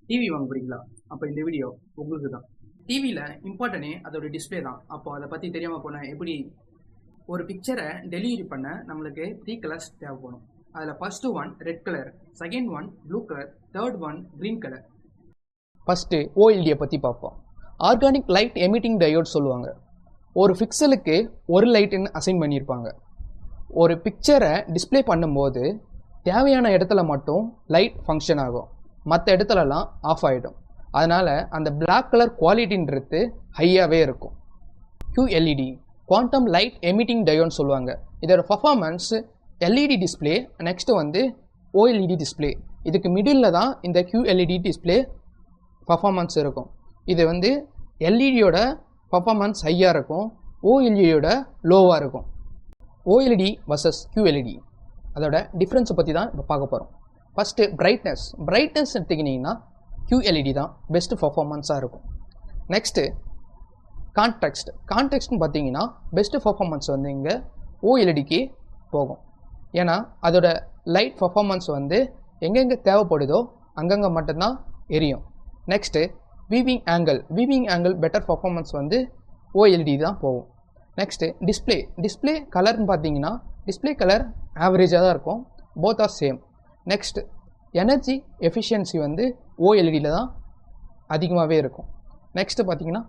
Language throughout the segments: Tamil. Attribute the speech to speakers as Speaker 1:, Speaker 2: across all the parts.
Speaker 1: டிவி வாங்க போறீங்களா? அப்போ இந்த வீடியோ உங்களுக்கு தான். டிவியில் இம்பார்ட்டனே அதோட டிஸ்பிளே தான். அப்போ அதை பற்றி தெரியாமல் போனால் எப்படி? ஒரு பிக்சரை டெலிவரி பண்ண நம்மளுக்கு 3 கலர்ஸ் தேவைப்படும். அதில் first one red colour, second one blue colour, third one green colour.
Speaker 2: First ஓஎல்டியை பற்றி பார்ப்போம். ஆர்கானிக் லைட் எமிட்டிங் டயோட் சொல்லுவாங்க. ஒரு பிக்சலுக்கு ஒரு லைட்டுன்னு அசைன் பண்ணியிருப்பாங்க. ஒரு பிக்சரை டிஸ்பிளே பண்ணும்போது தேவையான இடத்துல மட்டும் லைட் ஃபங்க்ஷன் ஆகும், மற்ற இடத்துலலாம் ஆஃப் ஆகிடும். அதனால் அந்த பிளாக் கலர் குவாலிட்டின்றது ஹையாகவே இருக்கும். QLED குவாண்டம் லைட் எமிட்டிங் டயோன்னு சொல்லுவாங்க. இதோட பர்ஃபார்மன்ஸ் LED டிஸ்பிளே, நெக்ஸ்ட்டு வந்து OLED டிஸ்பிளே. இதுக்கு மிடில் தான் இந்த QLED டிஸ்பிளே பர்ஃபார்மன்ஸ் இருக்கும். இது வந்து LEDயோட பர்ஃபார்மன்ஸ் ஹையாக இருக்கும், OLEDயோட லோவாக இருக்கும். OLED vs QLED அதோட டிஃப்ரென்ஸை பற்றி தான் இப்போ பார்க்க போகிறோம். ஃபஸ்ட்டு பிரைட்னஸ் எடுத்துக்கிட்டிங்கன்னா QLED தான் பெஸ்ட்டு பர்ஃபார்மன்ஸாக இருக்கும். நெக்ஸ்ட்டு கான்டெக்ஸ்ட்னு பார்த்தீங்கன்னா பெஸ்ட்டு பர்ஃபார்மன்ஸ் வந்து இங்கே OLEDக்கு போகும். ஏன்னா அதோட லைட் பர்ஃபார்மன்ஸ் வந்து எங்கெங்கே தேவைப்படுதோ அங்கங்கே மட்டும்தான் எரியும். Next weaving angle better performance வந்து OLED தான் போகும். நெக்ஸ்ட்டு டிஸ்பிளே கலர்னு பார்த்தீங்கன்னா டிஸ்பிளே கலர் ஆவரேஜாக தான் இருக்கும், both are same. Next energy efficiency வந்து OLEDயில் தான் அதிகமாகவே இருக்கும். நெக்ஸ்ட்டு பார்த்தீங்கன்னா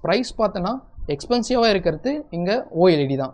Speaker 2: ப்ரைஸ் பார்த்தோன்னா எக்ஸ்பென்சிவாக இருக்கிறது இங்கே OLED தான்.